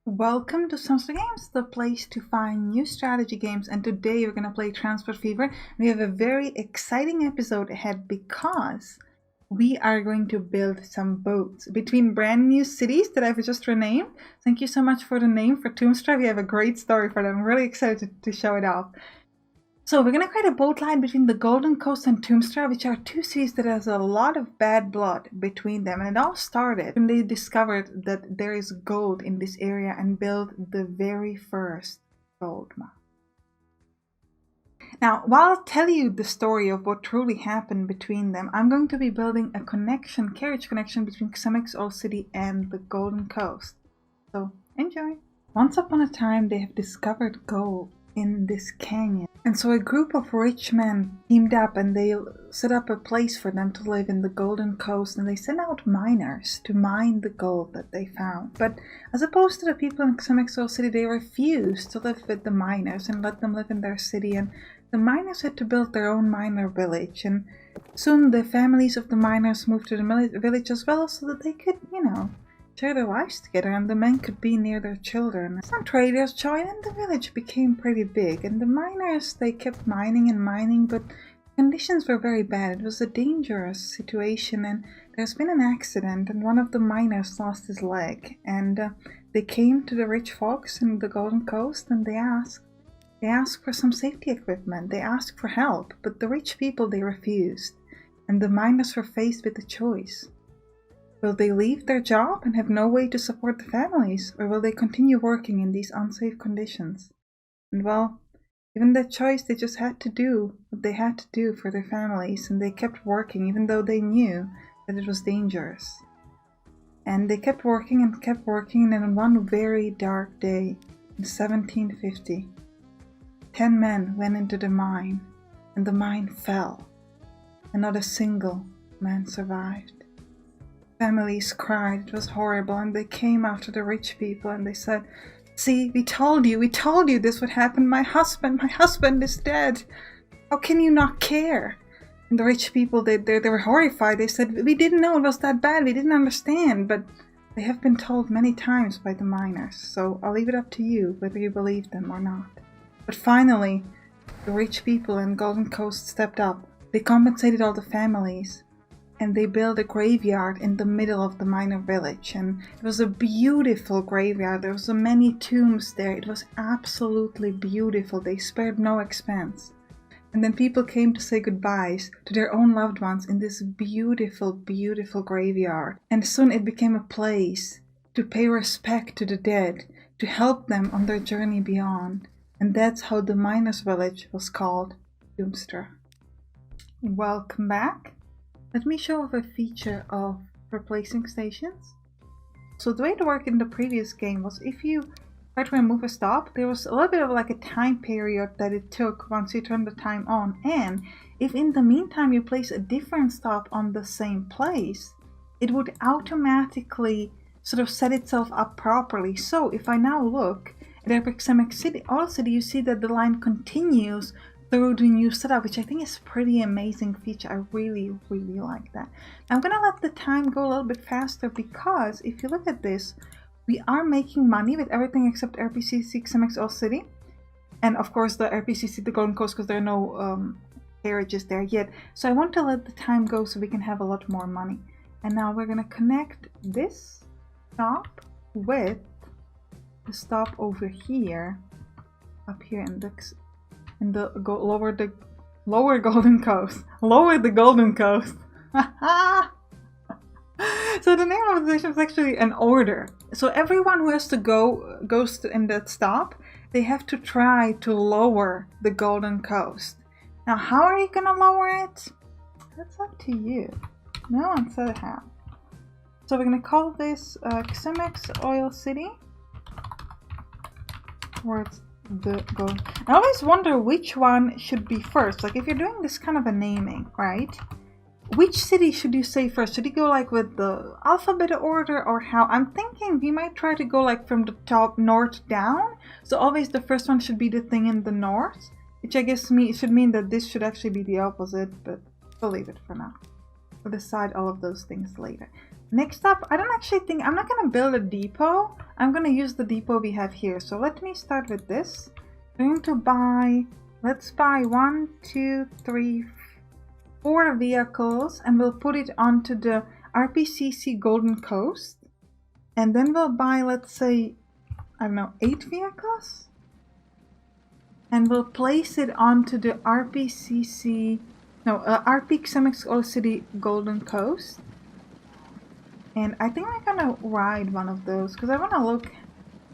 Welcome to Sampstra Games, the place to find new strategy games, and today we're going to play Transport Fever. We have a very exciting episode ahead because we are going to build some boats between brand new cities that I've just renamed. Thank you so much for the name for Sampstra. We have a great story for them. I'm really excited to show it off. So we're going to create a boat line between the Golden Coast and Sampstra, which are two cities that has a lot of bad blood between them. And it all started when they discovered that there is gold in this area and built the very first gold mine. Now, while I'll tell you the story of what truly happened between them, I'm going to be building a carriage connection between Xemex's Old City and the Golden Coast. So enjoy! Once upon a time, they have discovered gold in this canyon. And so a group of rich men teamed up and they set up a place for them to live in the Golden Coast, and they sent out miners to mine the gold that they found. But as opposed to the people in Xemex's Old City, they refused to live with the miners and let them live in their city, and the miners had to build their own miner village, and soon the families of the miners moved to the village as well so that they could, share their lives together, and the men could be near their children. Some traders joined and the village became pretty big, and the miners, they kept mining and mining, but conditions were very bad. It was a dangerous situation, and there's been an accident, and one of the miners lost his leg, and they came to the rich folks in the Golden Coast and they asked for some safety equipment. They asked for help, but the rich people, they refused, and the miners were faced with a choice. Will they leave their job and have no way to support the families, or will they continue working in these unsafe conditions? And well, given that choice, they just had to do what they had to do for their families, and they kept working even though they knew that it was dangerous. And they kept working, and then on one very dark day in 1750, 10 men went into the mine, and the mine fell, and not a single man survived. Families cried, it was horrible, and they came after the rich people and they said, "See, we told you this would happen. My husband is dead. How can you not care?" And the rich people, they were horrified. They said, "We didn't know it was that bad, we didn't understand," but they have been told many times by the miners, so I'll leave it up to you whether you believe them or not. But finally, the rich people in Golden Coast stepped up. They compensated all the families, and they built a graveyard in the middle of the miner village, and it was a beautiful graveyard. There were so many tombs there. It was absolutely beautiful. They spared no expense. And then people came to say goodbyes to their own loved ones in this beautiful, beautiful graveyard. And soon it became a place to pay respect to the dead, to help them on their journey beyond. And that's how the miners' village was called Sampstra. Welcome back. Let me show off a feature of replacing stations. So the way it worked in the previous game was if you try to remove a stop, there was a little bit of like a time period that it took once you turned the time on, and if in the meantime you place a different stop on the same place, it would automatically sort of set itself up properly. So if I now look at Xemex's Old City, you see that the line continues through the new setup, which I think is a pretty amazing feature. I really, really like that. Now I'm gonna let the time go a little bit faster because if you look at this, we are making money with everything except RPCC Xemex's Old City, and of course the RPCC the Golden Coast, because there are no carriages there yet. So I want to let the time go so we can have a lot more money. And now we're gonna connect this stop with the stop over here, up here in the lower Golden Coast. Lower the Golden Coast. So the name of the station is actually an order. So everyone who has to goes in that stop, they have to try to lower the Golden Coast. Now, how are you gonna lower it? That's up to you. No one said how. So we're gonna call this Xemex's Oil City, where it's the gold. I always wonder which one should be first. Like if you're doing this kind of a naming, right? Which city should you say first? Should you go like with the alphabet order or how? I'm thinking we might try to go like from the top north down. So always the first one should be the thing in the north, which I guess should mean that this should actually be the opposite, but we'll leave it for now. We'll decide all of those things later. next up, I don't actually think, I'm not gonna build a depot. I'm gonna use the depot we have here. So let me start with this. I'm going to buy, let's buy 1, 2, 3, 4 vehicles, and we'll put it onto the RPCC Golden Coast. And then we'll buy, let's say, I don't know, 8 vehicles? And we'll place it onto the RPCC, no, RP Xemix Oil City Golden Coast. And I think I'm gonna ride one of those, because I want to look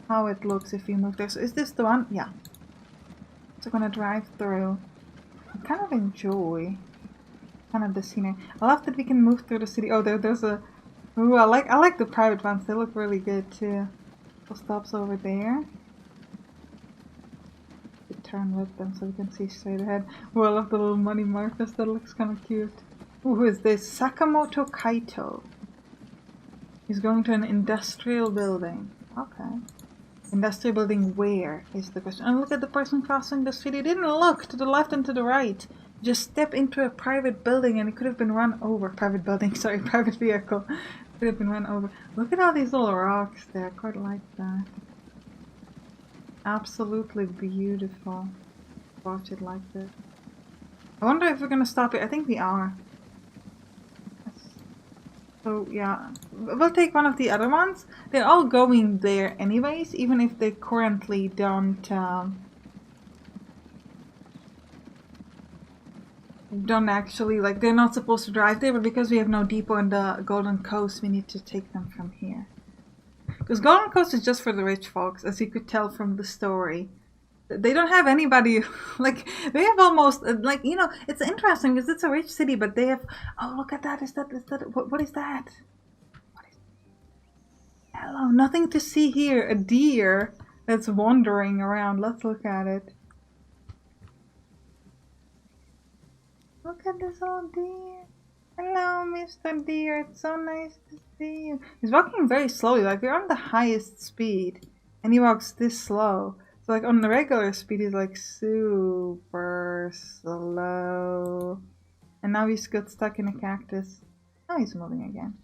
how it looks if we move there. So is this the one? Yeah. So I'm gonna drive through. I kind of enjoy kind of the scenery. I love that we can move through the city. Oh, there's a... Ooh, I like the private ones. They look really good too. Full stops over there. Turn with them so we can see straight ahead. Ooh, I love the little money markers. That looks kind of cute. Ooh, who is this? Sakamoto Kaito. He's going to an industrial building. Okay. Industrial building where is the question? And look at the person crossing the street. He didn't look to the left and to the right. Just step into a private building and it could have been run over. Private building, sorry, private vehicle. Could have been run over. Look at all these little rocks there. I quite like that. Absolutely beautiful. Watch it like this. I wonder if we're gonna stop it. I think we are. So yeah, we'll take one of the other ones. They're all going there anyways, even if they currently don't actually, like, they're not supposed to drive there, but because we have no depot in the Golden Coast, we need to take them from here. Because Golden Coast is just for the rich folks, as you could tell from the story. They don't have anybody, like, they have almost, like, you know, it's interesting because it's a rich city, but they have, oh, look at that, what is that? Hello, nothing to see here, a deer that's wandering around. Let's look at it. Look at this old deer. Hello, Mr. Deer, it's so nice to see you. He's walking very slowly, like we're on the highest speed, and he walks this slow. So like on the regular speed, he's like super slow. And now he's got stuck in a cactus. Now he's moving again.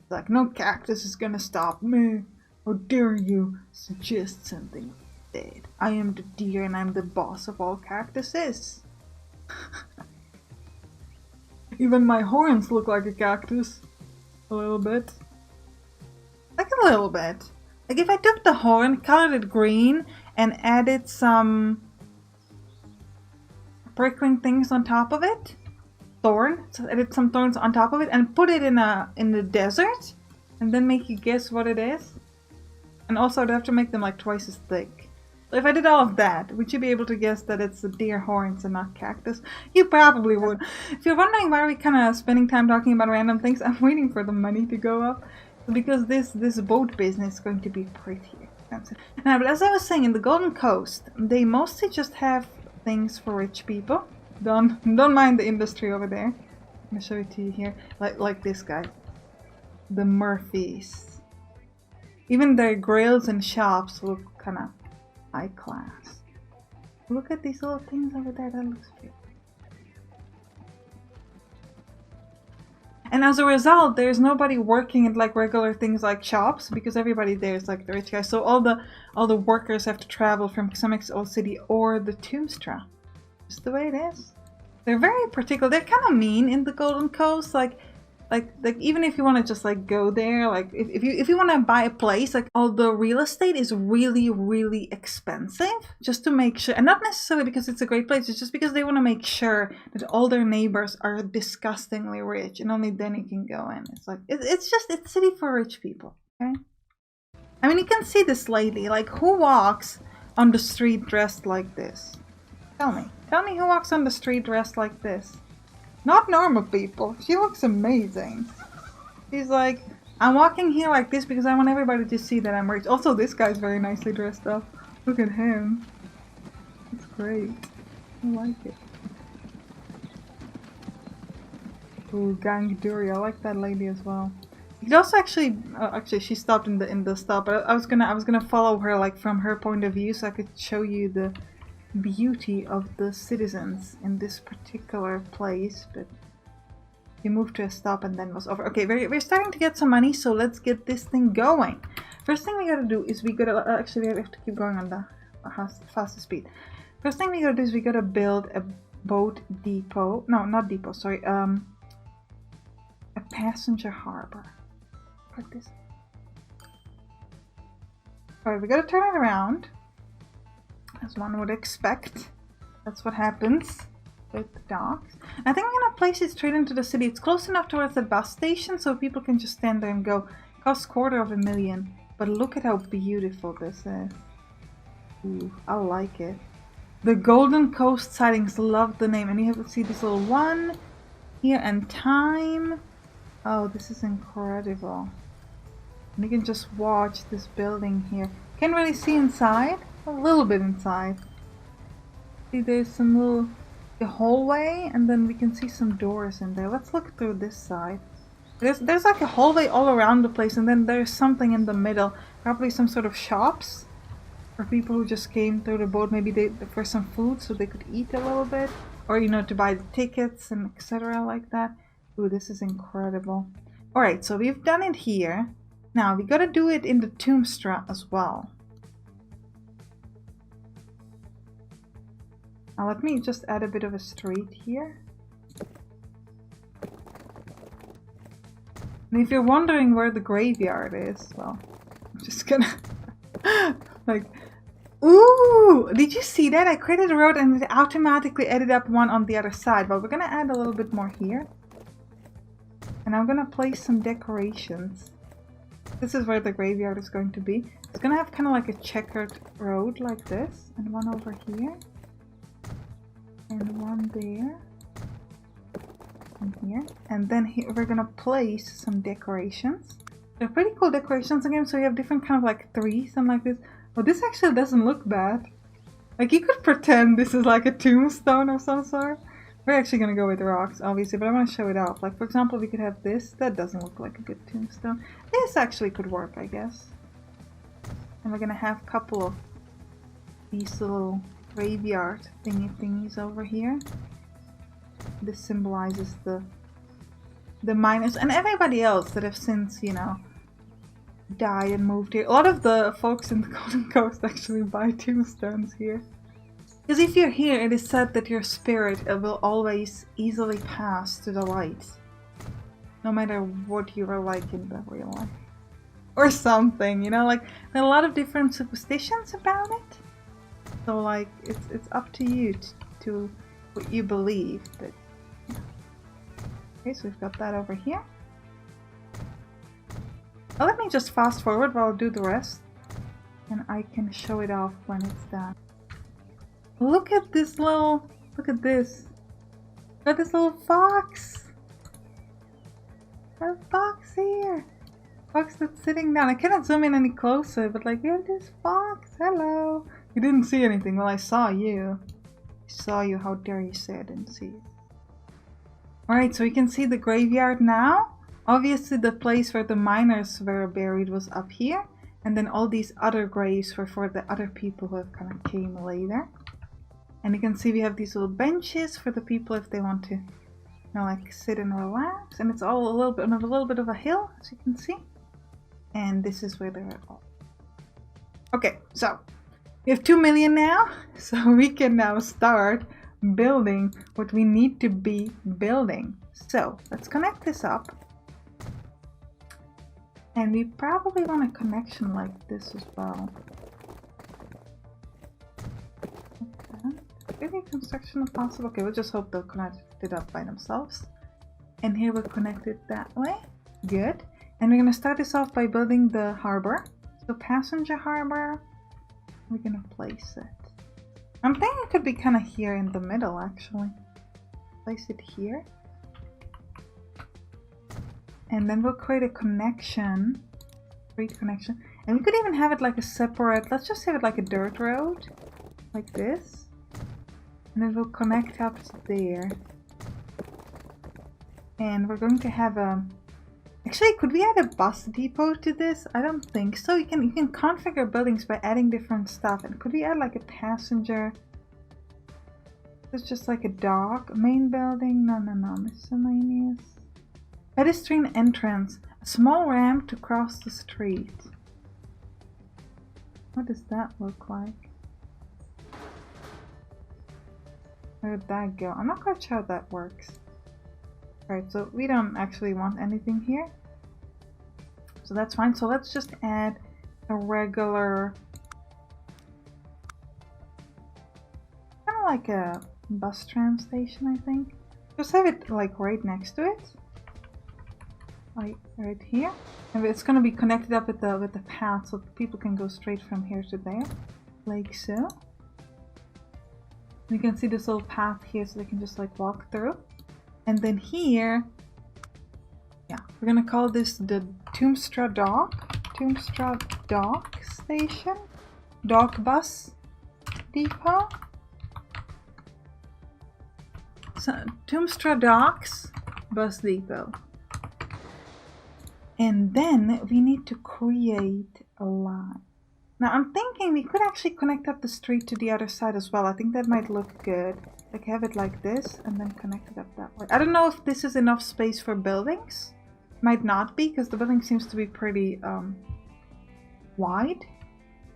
It's like, no cactus is gonna stop me. How dare you suggest something instead? I am the deer and I'm the boss of all cactuses. Even my horns look like a cactus. A little bit. Like a little bit. Like if I took the horn, colored it green, and added some prickling things on top of it. So added some thorns on top of it and put it in the desert. And then make you guess what it is. And also I'd have to make them like twice as thick. So if I did all of that, would you be able to guess that it's the deer horns and not cactus? You probably would. If you're wondering why we're kind of spending time talking about random things, I'm waiting for the money to go up. Because this boat business is going to be pretty expensive. Now, but as I was saying, in the Golden Coast, they mostly just have things for rich people. Don't mind the industry over there. I'm gonna show it to you here. Like this guy. The Murphys. Even their grills and shops look kind of high class. Look at these little things over there. That looks cute. And as a result, there's nobody working at like regular things like shops because everybody there is like the rich guys. So all the workers have to travel from Xemix Old City or the Sampstra. Just the way it is. They're very particular. They're kind of mean in the Golden Coast. Like even if you want to just like go there, like if you want to buy a place, like all the real estate is really, really expensive just to make sure, and not necessarily because it's a great place, it's just because they want to make sure that all their neighbors are disgustingly rich and only then you can go in. It's like it's a city for rich people. Okay, I mean, you can see this lady, like who walks on the street dressed like this? Tell me who walks on the street dressed like this? Not normal people. She looks amazing. She's like, I'm walking here like this because I want everybody to see that I'm rich. Also, this guy's very nicely dressed up. Look at him. It's great. I like it. Ooh, Gang Dury. I like that lady as well. You could also actually she stopped in the stop, but I was gonna follow her like from her point of view so I could show you the beauty of the citizens in this particular place, but You moved to a stop and then was over. Okay, we're starting to get some money, so let's get this thing going. First thing we gotta do is we gotta actually we have to keep going on the fastest speed. First thing we gotta do is we gotta build a boat depot. No, not depot. Sorry. A passenger harbor. Like this. Alright, we gotta turn it around, as one would expect. That's what happens with the docks. I think I'm gonna place it straight into the city. It's close enough towards the bus station so people can just stand there and go. It costs $250,000, but look at how beautiful this is. Ooh, I like it. The Golden Coast Sightings, love the name. And you have to see this little one here and time. Oh, this is incredible. And you can just watch this building here. Can't really see inside. A little bit inside. See, there's some little the hallway, and then we can see some doors in there. Let's look through this side. There's like a hallway all around the place, and then there's something in the middle. Probably some sort of shops for people who just came through the boat. Maybe for some food so they could eat a little bit, or you know, to buy the tickets and etc. like that. Ooh, this is incredible. All right, so we've done it here. Now we gotta do it in the Sampstra as well. Now let me just add a bit of a street here. And if you're wondering where the graveyard is, well, I'm just gonna like, ooh, did you see that? I created a road and it automatically added up one on the other side, but we're gonna add a little bit more here. And I'm gonna place some decorations. This is where the graveyard is going to be. It's gonna have kind of like a checkered road like this, and one over here. And one there. And here. And then here we're gonna place some decorations. They're pretty cool decorations again, so you have different kind of like trees and like this. Oh, this actually doesn't look bad. Like you could pretend this is like a tombstone of some sort. We're actually gonna go with rocks, obviously, but I want to show it off. Like, for example, we could have this. That doesn't look like a good tombstone. This actually could work, I guess. And we're gonna have a couple of these little graveyard thingies over here. This symbolizes the miners and everybody else that have since, you know, died and moved here. A lot of the folks in the Golden Coast actually buy tombstones here. Because if you're here, it is said that your spirit will always easily pass to the light. No matter what you are like in the real life. Or something, you know, like there are a lot of different superstitions about it. So like, it's up to you to what you believe. But, yeah. Okay, so we've got that over here. Well, let me just fast forward while I do the rest. And I can show it off when it's done. Look at this little, look at this. Got this little fox. Got a fox here. Fox that's sitting down. I cannot zoom in any closer, but like, we have this fox. Hello. You didn't see anything. Well, I saw you. I saw you. How dare you say I didn't see you. Alright, so you can see the graveyard now. Obviously, the place where the miners were buried was up here. And then all these other graves were for the other people who have kind of came later. And you can see we have these little benches for the people if they want to, you know, like sit and relax. And it's all a little bit of a hill, as you can see. And this is where they're all. Okay, so we have 2 million now, so we can now start building what we need to be building. So let's connect this up. And we probably want a connection like this as well. Maybe construction if possible. Okay, we'll just hope they'll connect it up by themselves. And here we're connected that way. Good. And we're going to start this off by building the harbor. So passenger harbor, we're going to place it. I'm thinking it could be kind of here in the middle actually. Place it here. And then we'll create a connection. Create connection. And we could even have it like a separate, let's just have it like a dirt road. Like this. And then we'll connect up to there. And we're going to have a... Actually, could we add a bus depot to this? I don't think so. You can configure buildings by adding different stuff. And could we add like a passenger? It's just like a dock. Main building? No. Miscellaneous. Pedestrian entrance. A small ramp to cross the street. What does that look like? Where did that go? I'm not quite sure how that works. Alright, so we don't actually want anything here. So that's fine. So let's just add a regular... kind of like a bus tram station, I think. Just have it like right next to it. Like right here. And it's gonna be connected up with the path so people can go straight from here to there. Like so. You can see this little path here so they can just like walk through. And then here, yeah, we're gonna call this the Sampstra Dock Station, Dock Bus Depot. So Sampstra Docks Bus Depot. And then we need to create a line. Now I'm thinking we could actually connect up the street to the other side as well. I think that might look good. Like have it like this and then connect it up that way. I don't know if this is enough space for buildings. Might not be because the building seems to be pretty wide.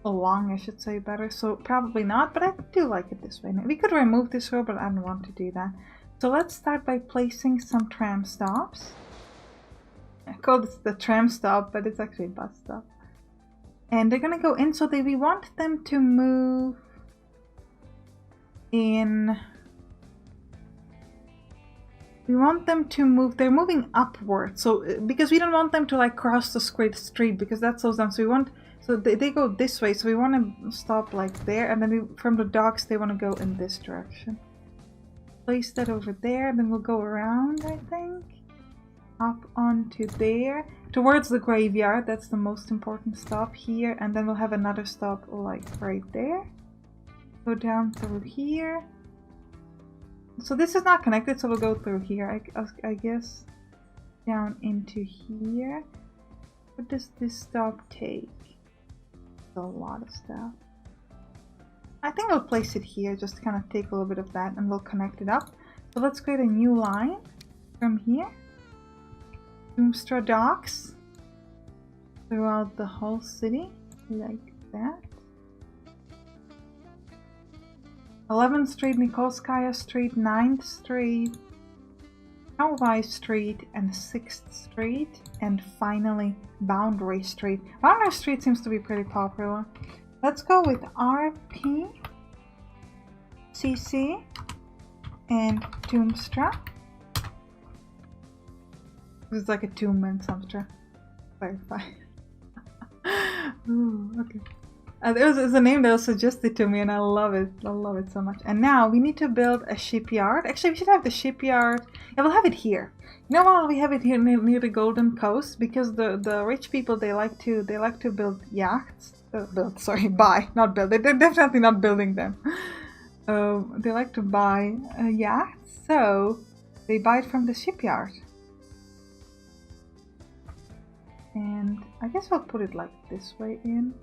Or long I should say better. So probably not, but I do like it this way. Now, we could remove this row, but I don't want to do that. So let's start by placing some tram stops. I call this the tram stop, but it's actually a bus stop. And they're gonna go in, so we want them to move in. We want them to move. They're moving upward, so because we don't want them to like cross the street because that slows down. So we want, so they go this way. So we want to stop like there, and then from the docks they want to go in this direction. Place that over there. Then we'll go around. I think. Up onto there towards the graveyard. That's the most important stop here, and then we'll have another stop like right there. Go down through here. So this is not connected, so we'll go through here, I guess. Down into here. What does this stop take? A lot of stuff. I think I'll place it here just to kind of take a little bit of that, and we'll connect it up. So let's create a new line from here. Sampstra Docks throughout the whole city, like that. 11th Street, Nikolskaya Street, 9th Street, Kalvai Street, and 6th Street, and finally Boundary Street. Boundary Street seems to be pretty popular. Let's go with RP, CC, and Sampstra. It's like a two-man Sampstra. Clarify. Ooh, okay. There's a name that was suggested to me and I love it. I love it so much. And now we need to build a shipyard. Actually, we should have the shipyard. Yeah, we'll have it here. You know why we have it here near the Golden Coast? Because the rich people, they like to build yachts. Buy, not build. They're definitely not building them. They like to buy yachts, so they buy it from the shipyard. And I guess we'll put it like this way in.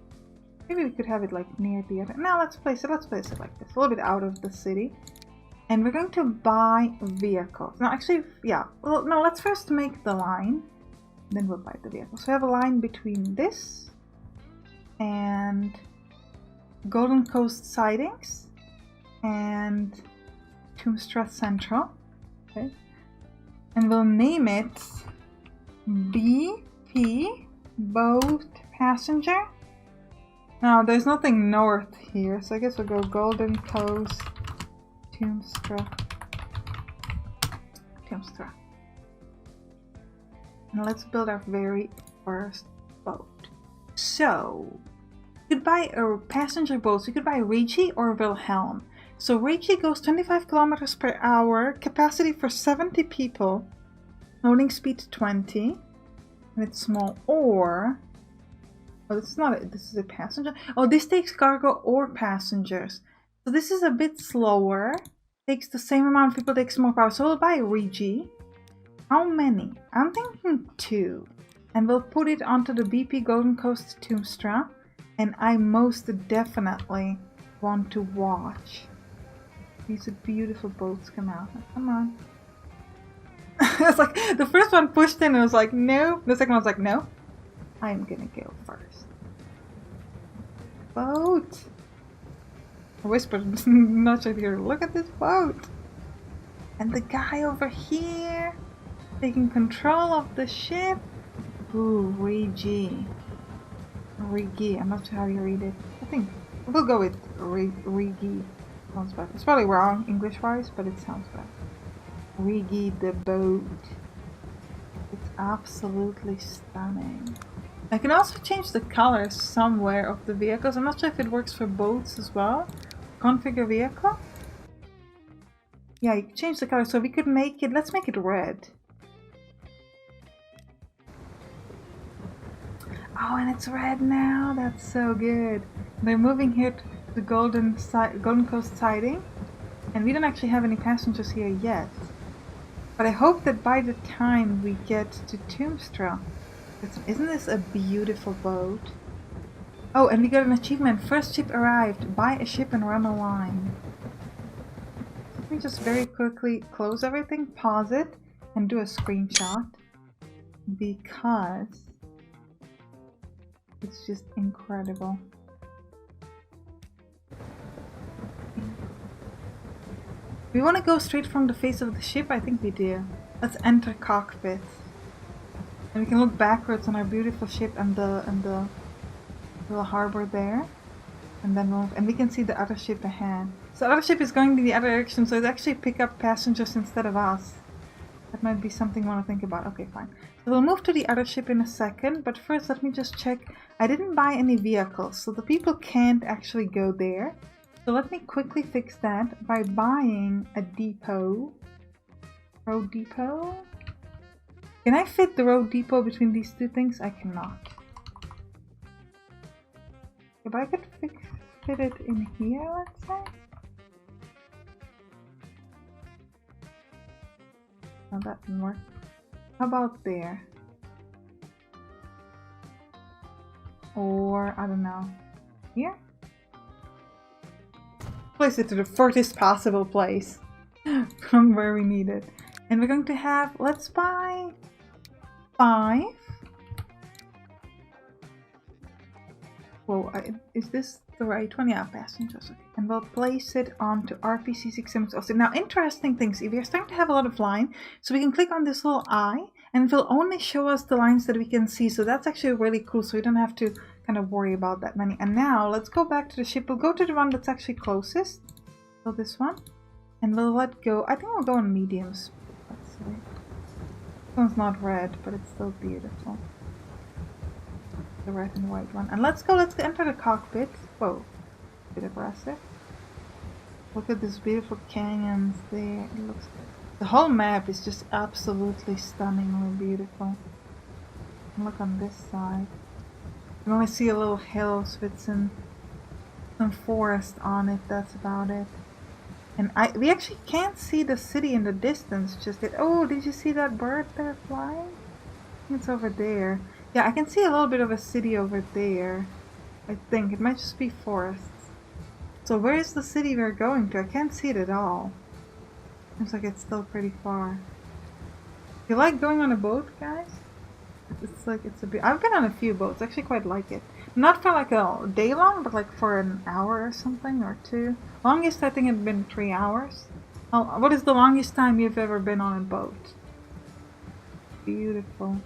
Maybe we could have it like near the other. No, let's place it like this, a little bit out of the city. And we're going to buy vehicles. No, actually, yeah. Well, no, let's first make the line. Then we'll buy the vehicles. So we have a line between this and Golden Coast Sidings and Sampstra Central. Okay. And we'll name it BP Boat Passenger. Now, there's nothing north here, so I guess we'll go Golden Coast, Sampstra. And let's build our very first boat. So, you could buy a passenger boat. You could buy Rigi or Wilhelm. So Rigi goes 25 kilometers per hour, capacity for 70 people, loading speed 20, and it's small. Or oh, this is not this is a passenger. Oh, this takes cargo or passengers. So this is a bit slower. Takes the same amount of people, takes more power. So we'll buy Rigi. How many? I'm thinking 2. And we'll put it onto the BP Golden Coast Sampstra. And I most definitely want to watch these beautiful boats come out. Come on. It's like the first one pushed in and was like, no. The second one was like, no. I'm gonna go first. Boat. I whispered, not sure here. Look at this boat. And the guy over here taking control of the ship. Ooh, Rigi. Rigi. I'm not sure how you read it. I think we'll go with Rigi. Sounds better. It's probably wrong English-wise, but it sounds better. Rigi the boat. It's absolutely stunning. I can also change the colors somewhere of the vehicles. I'm not sure if it works for boats as well. Configure vehicle. Yeah, you can change the color, so we could make it, let's make it red. Oh, and it's red now, that's so good. They're moving here to the Golden Coast siding, and we don't actually have any passengers here yet. But I hope that by the time we get to Sampstra, isn't this a beautiful boat? Oh, and we got an achievement, first ship arrived, buy a ship and run a line. Let me just very quickly close everything, pause it, and do a screenshot. Because it's just incredible. We want to go straight from the face of the ship? I think we do. Let's enter cockpit. And we can look backwards on our beautiful ship and the little harbor there. And then we can see the other ship ahead. So the other ship is going in the other direction, so it actually pick up passengers instead of us. That might be something we want to think about. Okay, fine. So we'll move to the other ship in a second, but first let me just check. I didn't buy any vehicles, so the people can't actually go there. So let me quickly fix that by buying a depot. Road depot? Can I fit the road depot between these two things? I cannot. If I could fit it in here, let's say. No, that didn't work. How about there? Or, I don't know, here? Place it to the furthest possible place from where we need it. And we're going to have, let's buy 5. Whoa, is this the right one? Yeah, passengers. Okay. And we'll place it onto RPC 6 Now, interesting things. If you're starting to have a lot of line, so we can click on this little eye, and it will only show us the lines that we can see. So that's actually really cool. So we don't have to kind of worry about that many. And now let's go back to the ship. We'll go to the one that's actually closest. So this one, and we'll let go. I think we'll go on mediums. Let's see. This one's not red, but it's still beautiful. The red and white one. And let's enter the cockpit. Whoa, a bit aggressive. Look at this beautiful canyons there. It looks, the whole map is just absolutely stunningly beautiful. And look on this side. You can only see a little hills with some forest on it. That's about it. And we actually can't see the city in the distance just yet. Oh, did you see that bird there flying? It's over there. Yeah, I can see a little bit of a city over there. I think it might just be forests. So where is the city we're going to? I can't see it at all. Looks like it's still pretty far. You like going on a boat, guys? It's like it's a bit. I've been on a few boats. I actually quite like it. Not for like a day long, but like for an hour or something or 2. Longest I think it's been 3 hours. Oh, what is the longest time you've ever been on a boat? Beautiful.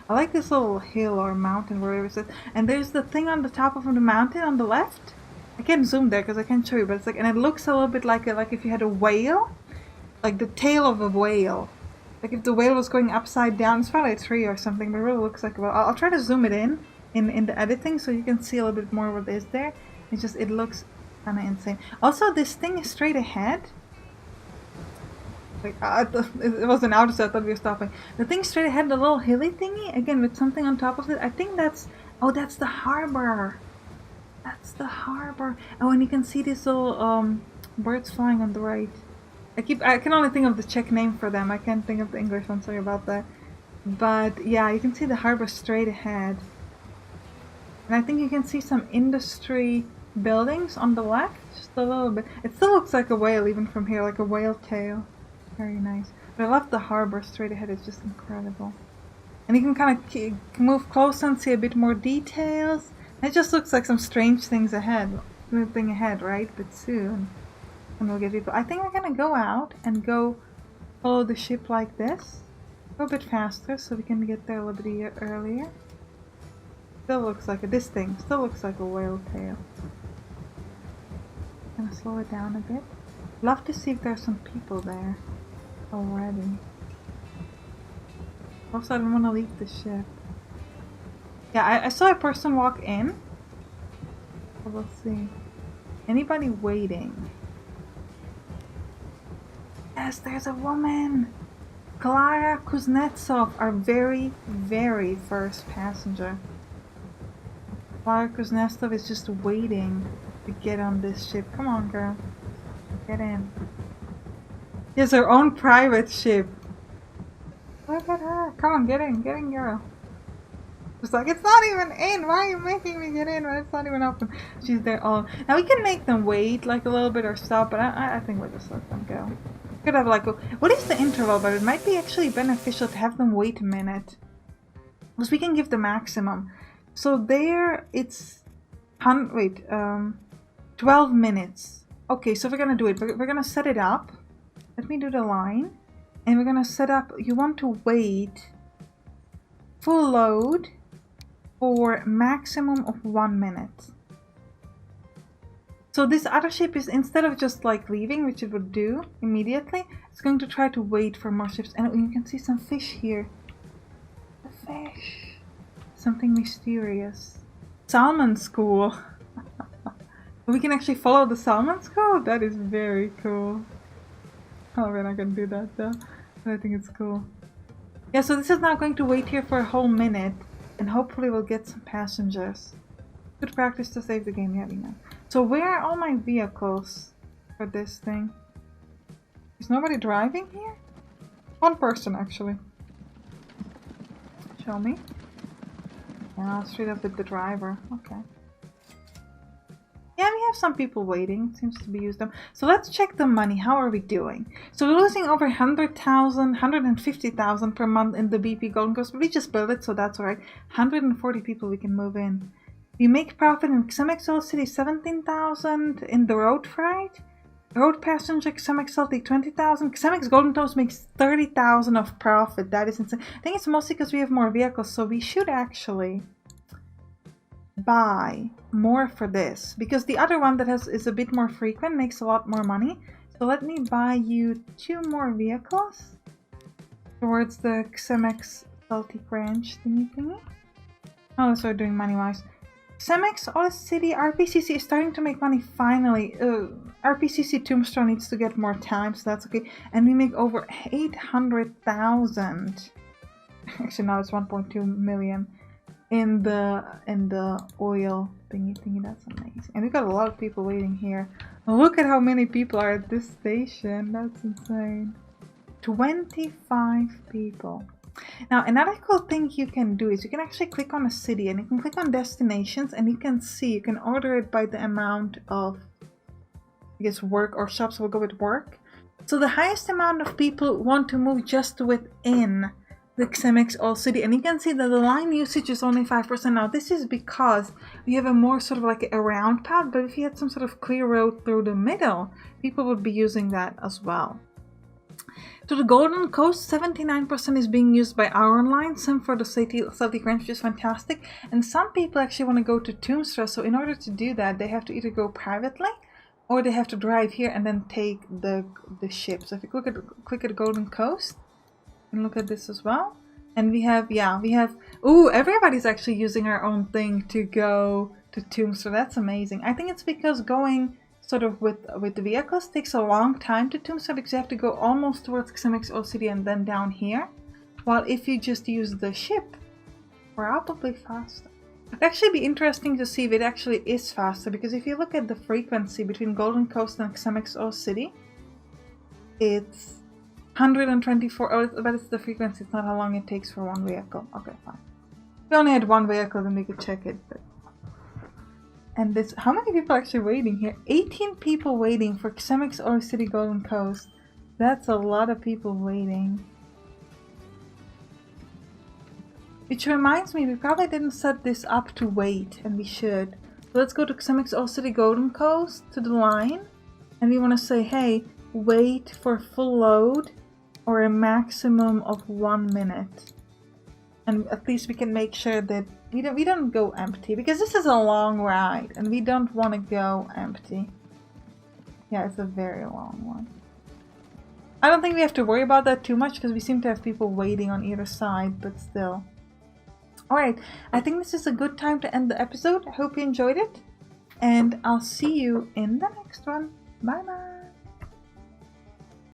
I like this little hill or mountain, wherever it is. And there's the thing on the top of the mountain on the left. I can't zoom there because I can't show you, but it's like, and it looks a little bit like if you had a whale, like the tail of a whale. Like if the whale was going upside down. It's probably a tree or something, but it really looks like a whale. I'll try to zoom it in the editing so you can see a little bit more what is there. It's just, it looks kind of insane. Also, this thing is straight ahead. Like, it wasn't out, so I thought we were stopping. The thing straight ahead, the little hilly thingy, again with something on top of it. I think that's, oh, that's the harbor. That's the harbor. Oh, and you can see these little birds flying on the right. I can only think of the Czech name for them. I can't think of the English one, sorry about that. But yeah, you can see the harbor straight ahead. And I think you can see some industry buildings on the left, just a little bit. It still looks like a whale even from here, like a whale tail. Very nice. But I love the harbor straight ahead. It's just incredible. And you can kind of move closer and see a bit more details. It just looks like some strange things ahead. Thing ahead, right? But soon. And we'll get people. I think we're gonna go out and go follow the ship like this. Go a bit faster so we can get there a little bit earlier. Still looks like this thing still looks like a whale tail. Gonna slow it down a bit. Love to see if there's some people there already. Also, I don't want to leave the ship. Yeah, I saw a person walk in. So we'll see. Anybody waiting? Yes, there's a woman! Klara Kuznetsov, our very, very first passenger. Klara Kuznetsov is just waiting to get on this ship. Come on, girl. Get in. She has her own private ship. Look at her. Come on, get in, girl. It's like, it's not even in. Why are you making me get in when it's not even open? She's there all. Now we can make them wait like a little bit or stop, but I think we'll just let them go. Could have like, what is the interval? But it might be actually beneficial to have them wait a minute, because we can give the maximum. So there, it's 12 minutes. Okay, so we're gonna do it. We're gonna set it up. Let me do the line, and we're gonna set up. You want to wait full load for maximum of 1 minute. So this other ship is, instead of just like leaving, which it would do immediately, it's going to try to wait for more ships. And you can see some fish here. The fish. Something mysterious. Salmon school. We can actually follow the salmon school? That is very cool. Oh, we're not gonna do that though. But I think it's cool. Yeah, so this is now going to wait here for a whole minute. And hopefully we'll get some passengers. Good practice to save the game, yeah, we know. So where are all my vehicles for this thing? Is nobody driving here? One person, actually. Show me. Yeah, straight up with the driver. Okay. Yeah, we have some people waiting. Seems to be used them. So let's check the money. How are we doing? So we're losing over 100,000, 150,000 per month in the BP Golden Coast. But we just built it, so that's alright. 140 people we can move in. We make profit in XMXL City 17,000, in the road freight. Road passenger XMXL take 20,000. XMX Golden Coast makes 30,000 of profit. That is insane. I think it's mostly because we have more vehicles, so we should actually buy more for this, because the other one that is a bit more frequent makes a lot more money. So let me buy you 2 more vehicles towards the XMX Celtic Ranch thingy. Oh, that's what we're doing money wise. XMX All City RPCC is starting to make money finally. RPCC Tombstone needs to get more time, so that's okay. And we make over 800,000. Actually, now it's 1.2 million in the oil thingy. That's amazing. And we got a lot of people waiting here. Look at how many people are at this station. That's insane. 25 people. Now, another cool thing you can do is you can actually click on a city and you can click on destinations, and you can see, you can order it by the amount of, I guess, work or shops. Will go with work. So the highest amount of people want to move just within the XMX All City, and you can see that the line usage is only 5%. Now this is because we have a more sort of like a round path, but if you had some sort of clear road through the middle, people would be using that as well. To the Golden Coast, 79% is being used by our line, some for the Celtic Ranch, which is fantastic. And some people actually want to go to Sampstra, so in order to do that, they have to either go privately, or they have to drive here and then take the ship. So if you click at the Golden Coast, and look at this as well. And we have, ooh, everybody's actually using our own thing to go to Sampstra. That's amazing. I think it's because going sort of with the vehicles takes a long time to Sampstra, because you have to go almost towards XMX All City and then down here. While if you just use the ship, probably faster. It'd actually be interesting to see if it actually is faster, because if you look at the frequency between Golden Coast and XMX All City, it's 124, oh, but it's the frequency, it's not how long it takes for one vehicle. Okay, fine. If we only had one vehicle, then we could check it. But... And this, how many people are actually waiting here? 18 people waiting for XMX All City Golden Coast. That's a lot of people waiting. Which reminds me, we probably didn't set this up to wait, and we should. So let's go to Xemix All City Golden Coast, to the line. And we want to say, hey, wait for full load or a maximum of 1 minute. And at least we can make sure that we don't go empty, because this is a long ride and we don't want to go empty. Yeah, it's a very long one. I don't think we have to worry about that too much because we seem to have people waiting on either side, but still. Alright, I think this is a good time to end the episode. I hope you enjoyed it, and I'll see you in the next one. Bye bye!